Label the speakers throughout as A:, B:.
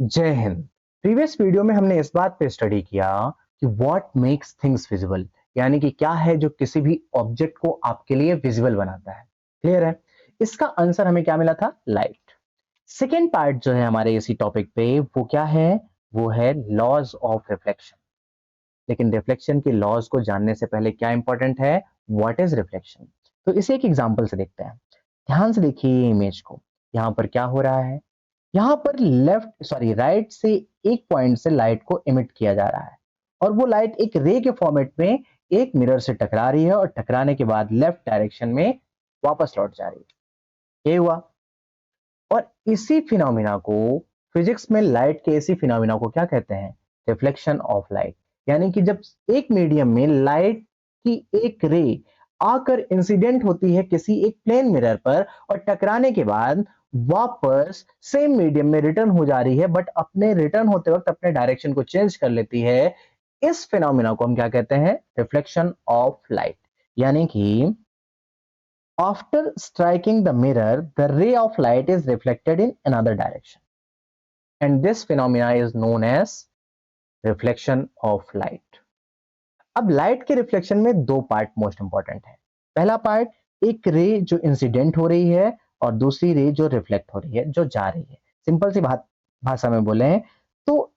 A: जय Hind. Previous video में हमने इस बात पे स्टडी किया कि व्हाट मेक्स थिंग्स विजिबल, यानी कि क्या है जो किसी भी ऑब्जेक्ट को आपके लिए विजिबल बनाता है। क्लियर है? इसका आंसर हमें क्या मिला था? लाइट। सेकेंड पार्ट जो है हमारे इसी टॉपिक पे वो क्या है? वो है लॉज ऑफ रिफ्लेक्शन। लेकिन रिफ्लेक्शन के लॉज को जानने से पहले क्या इंपॉर्टेंट है? What is reflection. तो इसे एक एग्जांपल से देखते हैं। ध्यान से देखिए ये इमेज को। यहाँ पर क्या हो रहा है? यहाँ पर राइट से एक पॉइंट से लाइट को इमिट किया जा रहा है और वो लाइट एक रे के फॉर्मेट में एक मिरर से टकरा रही है और टकराने के बाद लेफ्ट डायरेक्शन में वापस लौट जा रही है। ये हुआ। और इसी फिनोमिना को फिजिक्स में लाइट के इसी फिनोमिना को क्या कहते हैं? Reflection of light. यानी कि जब एक मीडियम में लाइट की एक रे आकर इंसिडेंट होती है किसी एक प्लेन मिरर पर और टकराने के बाद वापस सेम मीडियम में रिटर्न हो जा रही है, बट अपने रिटर्न होते वक्त अपने डायरेक्शन को चेंज कर लेती है, इस फिनोमिना को हम क्या कहते हैं? Reflection of light. यानी कि after striking the mirror, the ray of light is reflected in another direction. And this phenomena is known as reflection of light. अब लाइट के रिफ्लेक्शन में दो पार्ट मोस्ट इंपॉर्टेंट है। पहला पार्ट, एक रे जो इंसिडेंट हो रही है और दूसरी रे जो रिफ्लेक्ट हो रही है, जो जा रही है। सिंपल सी भाषा में बोले तो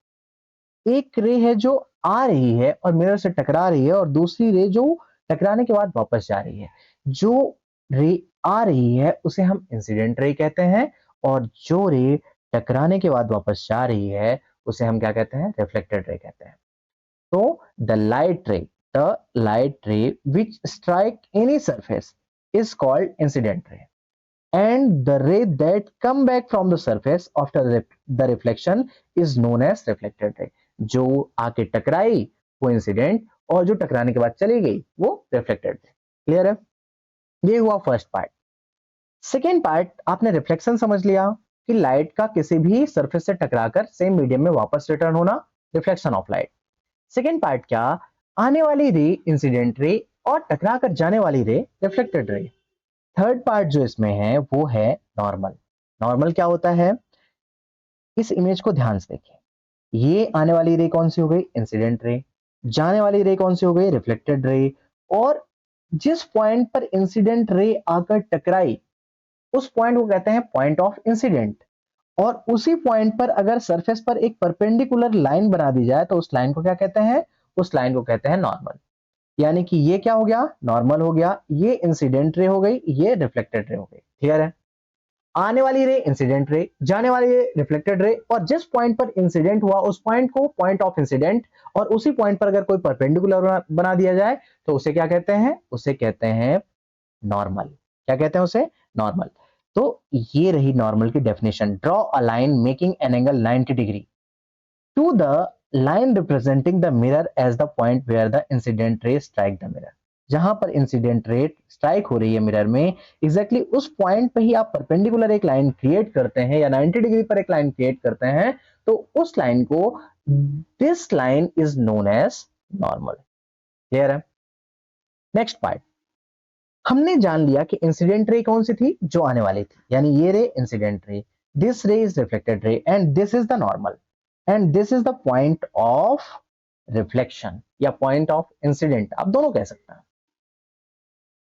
A: एक रे है जो आ रही है और मिरर से टकरा रही है और दूसरी रे जो टकराने के बाद वापस जा रही है। जो रे आ रही है उसे हम इंसिडेंट रे कहते हैं और जो रे टकराने के बाद वापस जा रही है उसे हम क्या कहते हैं? रिफ्लेक्टेड रे कहते हैं। तो द लाइट रे विच strike any surface is called incident ray and the ray that come back from the surface after the reflection is known as reflected ray. जो आके टकराई वो इंसिडेंट और जो टकराने के बाद चली गई वो रिफ्लेक्टेड रे। क्लियर है? ये हुआ फर्स्ट पार्ट। सेकेंड पार्ट, आपने रिफ्लेक्शन समझ लिया कि लाइट का किसी भी सरफेस से टकराकर सेम मीडियम में वापस रिटर्न होना, reflection of light. Second part क्या? आने वाली रे इंसिडेंट रे और टकरा कर जाने वाली रे रिफ्लेक्टेड रे। थर्ड पार्ट जो इसमें है वो है नॉर्मल। नॉर्मल क्या होता है? इस इमेज को ध्यान से देखिए। ये आने वाली रे कौन सी हो गई? Incident ray. जाने वाली रे कौन सी हो गई? Reflected ray. और जिस पॉइंट पर इंसिडेंट रे आकर टकराई उस पॉइंट को कहते हैं पॉइंट ऑफ इंसिडेंट। और उसी पॉइंट पर अगर सरफेस पर एक परपेंडिकुलर लाइन बना दी जाए तो उस लाइन को क्या कहते हैं? उस लाइन को कहते हैं नॉर्मल। यानी कि ये क्या हो गया? नॉर्मल हो गया। ये इंसिडेंट रे हो गई, ये रिफ्लेक्टेड रे हो गई। क्लियर है? आने वाली रे इंसिडेंट रे, जाने वाली रे रिफ्लेक्टेड रे, और जिस पॉइंट पर इंसिडेंट हुआ उस पॉइंट को पॉइंट ऑफ इंसिडेंट, और उसी पॉइंट पर अगर कोई परपेंडिकुलर बना दिया जाए तो उसे क्या कहते हैं? उसे कहते हैं नॉर्मल। क्या कहते हैं उसे? नॉर्मल। तो ये रही नॉर्मल की definition. Draw a line making an angle 90 degree to the line representing the mirror as the point where the incident ray strike the mirror। जहां पर इंसिडेंट रे स्ट्राइक हो रही है मिरर में, एग्जैक्टली उस पॉइंट पे ही आप परपेंडिकुलर एक लाइन क्रिएट करते हैं या 90 डिग्री पर एक लाइन क्रिएट करते हैं, तो उस लाइन को this line is known as normal. Clear है? नेक्स्ट पार्ट, हमने जान लिया कि इंसिडेंट रे कौन सी थी? जो आने वाली थी, यानी ये रे इंसिडेंट रे, दिस रे is reflected ray and this is the normal and this is the point of reflection या पॉइंट ऑफ इंसिडेंट, आप दोनों कह सकते हैं।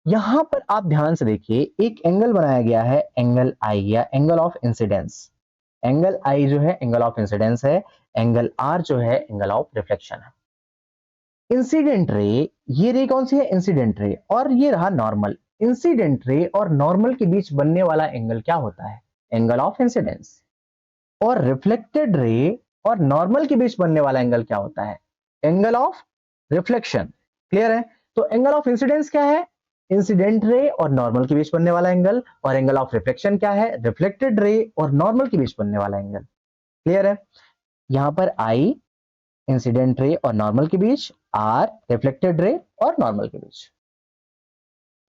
A: यहां पर आप ध्यान से देखिए, एक एंगल बनाया गया है, एंगल आई या एंगल ऑफ इंसिडेंस। एंगल आई जो है एंगल ऑफ इंसिडेंस है, एंगल आर जो है एंगल ऑफ रिफ्लेक्शन है। इंसिडेंट रे, ये रे कौन सी है? Incident ray. और ये रहा नॉर्मल। इंसिडेंट रे और नॉर्मल के बीच बनने वाला एंगल क्या होता है? Angle of incidence. और रिफ्लेक्टेड रे और नॉर्मल के बीच बनने वाला एंगल क्या होता है? Angle of reflection. क्लियर है? तो एंगल ऑफ इंसिडेंस क्या है? इंसिडेंट रे और नॉर्मल के बीच बनने वाला एंगल। और एंगल ऑफ रिफ्लेक्शन क्या है? रिफ्लेक्टेड रे और नॉर्मल के बीच बनने वाला एंगल। क्लियर है? यहां पर आई इंसिडेंट रे और नॉर्मल के बीच, आर रिफ्लेक्टेड रे और नॉर्मल के बीच।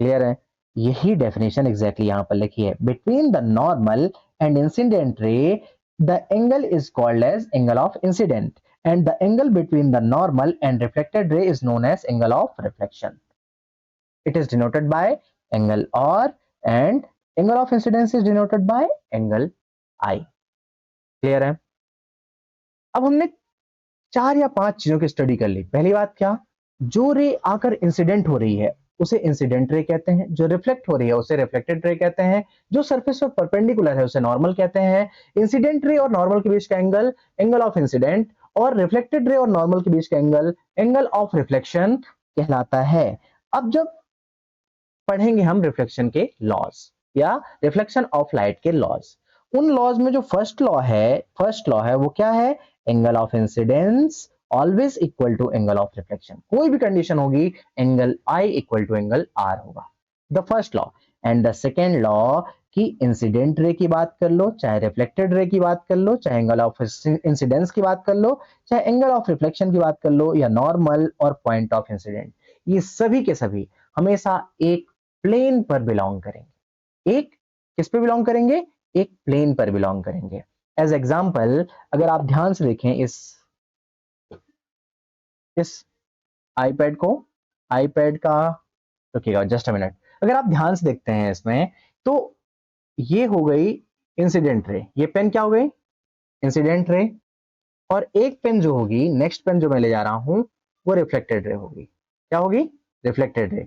A: क्लियर है? यही डेफिनेशन एग्जैक्टली यहां पर लिखी है। Between the normal and incident ray the angle is called as angle of incident and the angle between the normal and reflected ray is known as angle of reflection. It is denoted by angle r and angle of incidence is denoted by angle i. Clear है? अब हमने 4 या 5 चीजों की study कर ली। पहली बात क्या, जो रे आकर इंसिडेंट हो रही है उसे इंसिडेंट रे कहते हैं, जो रिफ्लेक्ट हो रही है उसे रिफ्लेक्टेड रे कहते हैं, जो सरफेस पर परपेंडिकुलर है उसे नॉर्मल कहते हैं। इंसिडेंट रे और नॉर्मल के बीच का एंगल एंगल ऑफ इंसिडेंट, और रिफ्लेक्टेड रे और नॉर्मल के बीच का एंगल एंगल ऑफ रिफ्लेक्शन कहलाता है। अब जब पढ़ेंगे हम रिफ्लेक्शन के लॉज या रिफ्लेक्शन ऑफ लाइट के लॉज, उन लॉज में जो फर्स्ट लॉ है वो क्या है, angle of incidence always equal to angle of reflection. कोई भी कंडीशन होगी angle I equal to angle R होगा, the first law. And the second law कि इंसिडेंट रे की बात कर लो, चाहे रिफ्लेक्टेड रे की बात कर लो, चाहे एंगल ऑफ इंसिडेंस की बात कर लो, चाहे एंगल ऑफ रिफ्लेक्शन की बात कर लो, या नॉर्मल और पॉइंट ऑफ इंसिडेंट, ये सभी के सभी हमेशा एक प्लेन पर बिलोंग करेंगे। एक किस पे बिलोंग करेंगे, एक प्लेन पर बिलोंग करेंगे। एज एग्जांपल अगर आप ध्यान से देखें इस आईपैड का, रुकिएगा जस्ट अ मिनट, अगर आप ध्यान से देखते हैं इसमें तो ये हो गई इंसिडेंट रे, ये पेन क्या हो गई, इंसिडेंट रे, और एक पेन जो होगी, नेक्स्ट पेन जो मैं ले जा रहा हूं वो रिफ्लेक्टेड रे होगी। क्या होगी, reflected ray,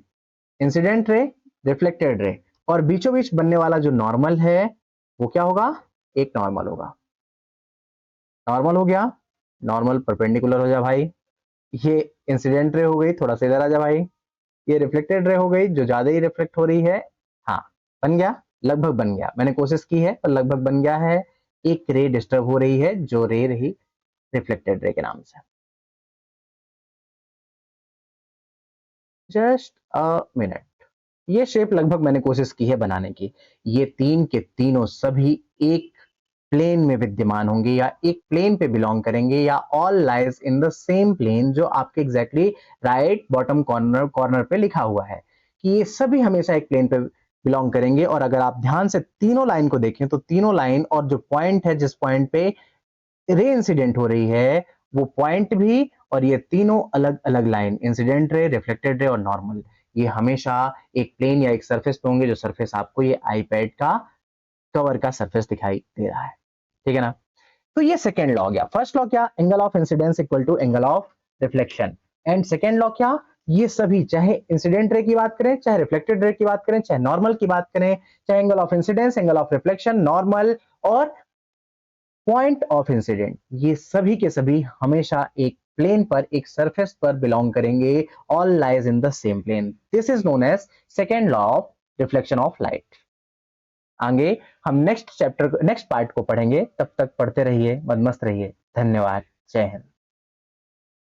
A: incident ray, reflected ray, और बीचों बीच बनने वाला जो नॉर्मल है वो क्या होगा, एक नॉर्मल होगा। नॉर्मल हो गया, नॉर्मल परपेंडिकुलर हो जा भाई, ये इंसिडेंट रे हो गई, थोड़ा सा इधर आ जा भाई, ये रिफ्लेक्टेड रे हो गई जो ज्यादा ही रिफ्लेक्ट हो रही है। हाँ बन गया, लगभग बन गया, मैंने कोशिश की है पर लगभग बन गया है। एक रे डिस्टर्ब हो रही है जो रे रही रिफ्लेक्टेड रे के नाम से। जस्ट अ मिनट, ये शेप लगभग मैंने कोशिश की है बनाने की। ये तीन के तीनों सभी एक प्लेन में विद्यमान होंगे या एक प्लेन पे बिलोंग करेंगे, या all lies in the same plane, जो आपके एग्जैक्टली राइट बॉटम कॉर्नर पे लिखा हुआ है कि ये सभी हमेशा एक प्लेन पे बिलोंग करेंगे। और अगर आप ध्यान से तीनों लाइन को देखें तो तीनों लाइन और जो पॉइंट है, जिस पॉइंट पे रे इंसिडेंट हो रही है वो पॉइंट भी, और ये तीनों अलग अलग line incident ray, reflected ray और नॉर्मल, ये हमेशा एक प्लेन या एक सरफेस पे होंगे, जो सरफेस आपको ये आईपैड का कवर का सरफेस दिखाई दे रहा है। ठीक है ना, तो ये सेकेंड लॉ गया। फर्स्ट लॉ क्या, angle of incidence equal to angle of reflection. And second law क्या, ये सभी चाहे इंसिडेंट रे की बात करें, चाहे रिफ्लेक्टेड रे की बात करें, चाहे नॉर्मल की बात करें, चाहे angle of incidence, angle of reflection, normal और पॉइंट ऑफ इंसिडेंट, ये सभी के सभी हमेशा एक प्लेन पर, एक सरफेस पर बिलोंग करेंगे। All lies in the same plane, this is known as second law of reflection of light. आगे हम नेक्स्ट पार्ट को पढ़ेंगे, तब तक पढ़ते रहिए, मदमस्त रहिए। धन्यवाद, जय हिंद।